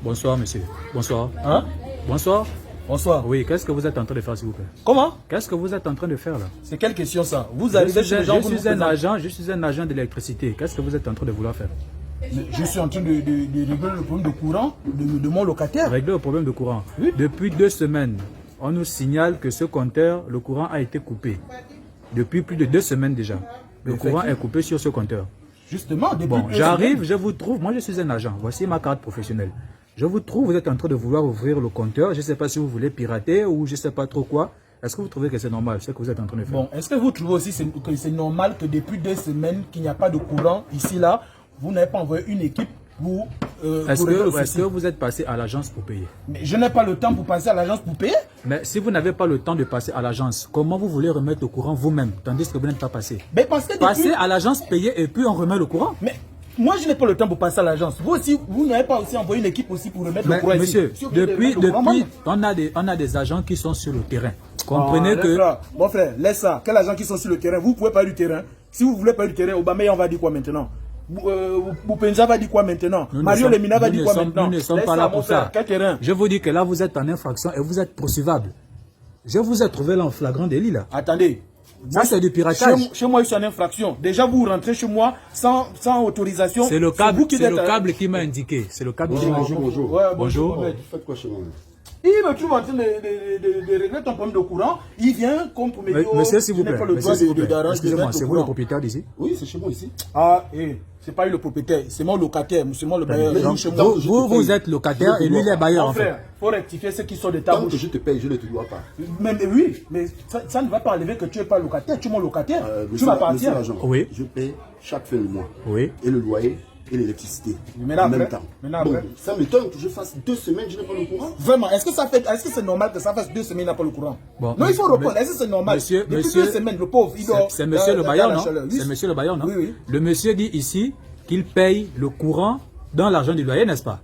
Bonsoir, monsieur. Bonsoir. Hein? Bonsoir. Bonsoir. Oui, qu'est-ce que vous êtes en train de faire, s'il vous plaît? Comment? Qu'est-ce que vous êtes en train de faire, là? C'est quelle question, ça? Vous arrivez chez les gens, je suis un agent d'électricité. Qu'est-ce que vous êtes en train de vouloir faire? Je suis en train de régler le problème de courant de mon locataire. Régler le problème de courant. Oui. Depuis 2 semaines, on nous signale que ce compteur, le courant a été coupé. Depuis plus de 2 semaines déjà. Le courant est coupé sur ce compteur. Justement, depuis Bon, 2 j'arrive, semaines. je vous trouve. Moi, je suis un agent. Voici ma carte professionnelle. Je vous trouve, vous êtes en train de vouloir ouvrir le compteur. Je ne sais pas si vous voulez pirater ou je ne sais pas trop quoi. Est-ce que vous trouvez que c'est normal, ce que vous êtes en train de faire? Bon, est-ce que vous trouvez aussi que c'est normal que depuis 2 semaines qu'il n'y a pas de courant ici, là, vous n'avez pas envoyé une équipe pour Est-ce que vous êtes passé à l'agence pour payer? Mais je n'ai pas le temps pour passer à l'agence pour payer. Mais si vous n'avez pas le temps de passer à l'agence, comment vous voulez remettre le courant vous-même, tandis que vous n'êtes pas passé? Mais parce que depuis... Passer à l'agence, payer et puis on remet le courant. Mais moi, je n'ai pas le temps pour passer à l'agence. Vous aussi, vous n'avez pas aussi envoyé une équipe aussi pour remettre le courant monsieur, ici. depuis, on a des agents qui sont sur le terrain. Comprenez que... Mon frère, laisse ça. Quels agents qui sont sur le terrain? Vous pouvez pas du terrain. Si vous voulez pas du terrain, Obama on va dire quoi maintenant? Boupenza va dire quoi maintenant? Mario Lemina va dire quoi maintenant? Nous ne sommes pas là pour ça. Quel terrain? Je vous dis que là, vous êtes en infraction et vous êtes poursuivable. Je vous ai trouvé là en flagrant délit là. Attendez. Ça, c'est du piratage. Chez moi, je suis en infraction. Déjà, vous rentrez chez moi sans autorisation. C'est le câble qui m'a indiqué. C'est le câble qui m'a indiqué. Bonjour. Ouais, bonjour. Vous faites quoi chez moi? Il me trouve en train de régler ton problème de courant. Il vient comme pour me dire... Monsieur, s'il vous plaît. Excusez-moi, c'est vous le propriétaire d'ici? Oui, c'est chez moi ici. Ah, c'est pas lui le propriétaire, c'est mon locataire, c'est moi le bailleur. Vous êtes locataire et lui, il est bailleur, en fait. Il faut rectifier ceux qui sont de ta Tant bouche. que je te paye, je ne te dois pas. Mais oui, mais ça ne va pas enlever que tu n'es pas locataire, tu es mon locataire. Tu m'appartiens. Oui. Je paye chaque fin de mois. Oui. Et le loyer et l'électricité. En même temps. Bon, ça m'étonne que je fasse 2 semaines, je n'ai pas le courant. Vraiment, est-ce que c'est normal que ça fasse 2 semaines, il n'a pas le courant? Bon, non, il faut répondre. Est-ce que c'est normal? Depuis 2 semaines, le pauvre, il dort. C'est monsieur le bailleur, non? C'est monsieur le bailleur, non? Oui, oui. Le monsieur dit ici qu'il paye le courant dans l'argent du loyer, n'est-ce pas?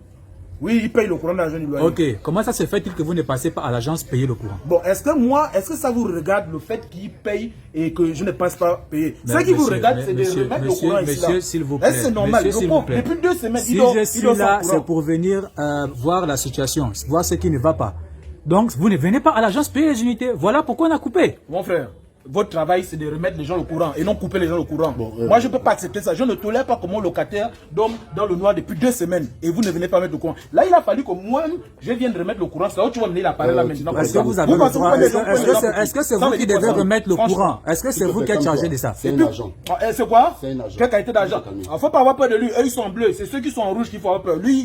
Oui, il paye le courant dans l'argent du loyer. Ok, comment ça se fait-il que vous ne passez pas à l'agence payer le courant? Bon, est-ce que ça vous regarde le fait qu'il paye et que je ne passe pas payer? Ce qui vous regarde, c'est de remettre le courant ici. Monsieur, s'il vous plaît. Est-ce que c'est normal? Monsieur, s'il vous plaît. Depuis 2 semaines, si je suis là, c'est pour venir voir la situation, voir ce qui ne va pas. Donc, vous ne venez pas à l'agence payer les unités. Voilà pourquoi on a coupé. Mon frère, votre travail, c'est de remettre les gens au courant et non couper les gens au courant. Moi, je ne peux pas accepter ça. Je ne tolère pas que mon locataire dorme dans le noir depuis 2 semaines et vous ne venez pas mettre le courant. Là, il a fallu que moi, je vienne remettre le courant. C'est là où tu vas mener l'appareil là maintenant. Est-ce que vous avez le droit? Est-ce que c'est vous qui devez remettre le courant? Est-ce que c'est vous qui êtes chargé de ça? C'est un agent. C'est quoi? C'est un agent. Quelle qualité d'agent? Il ne faut pas avoir peur de lui. Eux, ils sont bleus. C'est ceux qui sont en rouge qu'il faut avoir peur. Lui,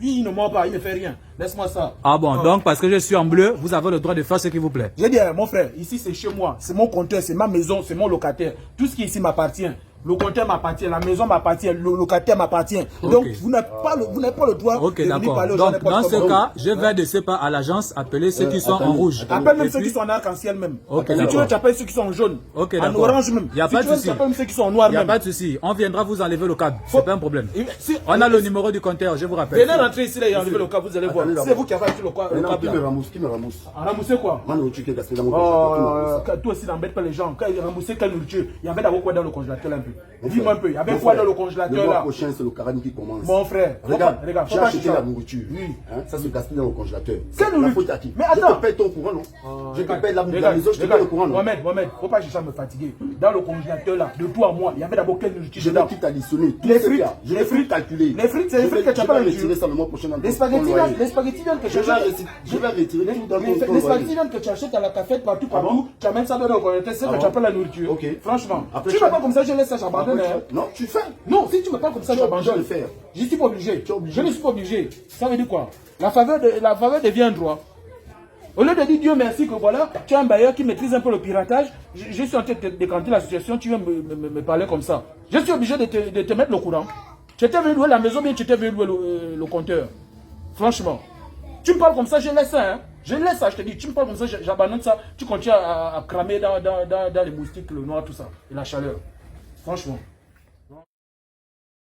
il ne ment pas. Il ne fait rien. Laisse-moi ça. Ah bon, donc parce que je suis en bleu, vous avez le droit de faire ce qui vous plaît. J'ai dit, mon frère, ici c'est chez moi, c'est mon compteur, c'est ma maison, c'est mon locataire. Tout ce qui est ici m'appartient. Le compteur m'appartient, la maison m'appartient, le locataire m'appartient. Donc vous n'avez pas le droit de venir parler aux gens. Donc dans ce cas, je vais de ce pas à l'agence appeler ceux qui sont en rouge. Appelle même ceux qui sont en arc-en-ciel même. Si tu veux, tu appelles ceux qui sont en jaune, en orange même. Il n'y a pas de souci. Tu appelles même ceux qui sont en noir même. Il n'y a pas de souci. On viendra vous enlever le câble. C'est pas un problème. On a le numéro du compteur, je vous rappelle. Venez rentrer ici et enlever le câble, vous allez voir. C'est vous qui avez acheté le câble. Qui me ramasse? Ramousser quoi? Toi aussi, n'embête pas les gens. Ramousser quelle nourriture? Il y avait d'abord quoi dans le congélateur un peu? Dis-moi un peu. Il y avait quoi dans le congélateur là? Le mois prochain, c'est le carême qui commence. Mon frère, regarde, j'ai acheté la nourriture. Oui. Ça se gaspille dans le congélateur. Quelle nourriture? Mais attends. Je te paye ton courant, non? Je te paye la maison, je te paye le courant, non? Mohamed, faut pas chercher à me fatiguer. Dans le congélateur là, de toi à moi, il y avait d'abord quelle nourriture? Je vais tout additionner. Les frites. Je vais tout calculer. Les frites, c'est les frites que tu as pas retirer ça le mois prochain. Les spaghettis viennent que tu achètes. Je vais retirer tout dans ton Les spaghettis viennent que tu achètes à la cafette partout. Tu amènes ça dans le congélateur, c'est que tu appelles la nourriture. Ok. Franchement. Tu ne me pas comme ça, je laisse ça, j'abandonne. Non, tu fais. Non, si tu me parles comme ça, j'abandonne. le faire. Je suis pas obligé. Je ne suis pas obligé. Ça veut dire quoi? La faveur devient un droit. Au lieu de dire Dieu merci que voilà, tu as un bailleur qui maîtrise un peu le piratage, je suis en train de décanter la situation, tu viens me parler comme ça. Je suis obligé de te mettre le courant. Tu étais venu louer la maison, bien tu étais venu louer le compteur. Franchement. Tu me parles comme ça, je laisse ça. Hein. Je laisse ça, je te dis, tu me parles comme ça, j'abandonne ça. Tu continues à cramer dans les moustiques, le noir, tout ça. Et la chaleur. Franchement.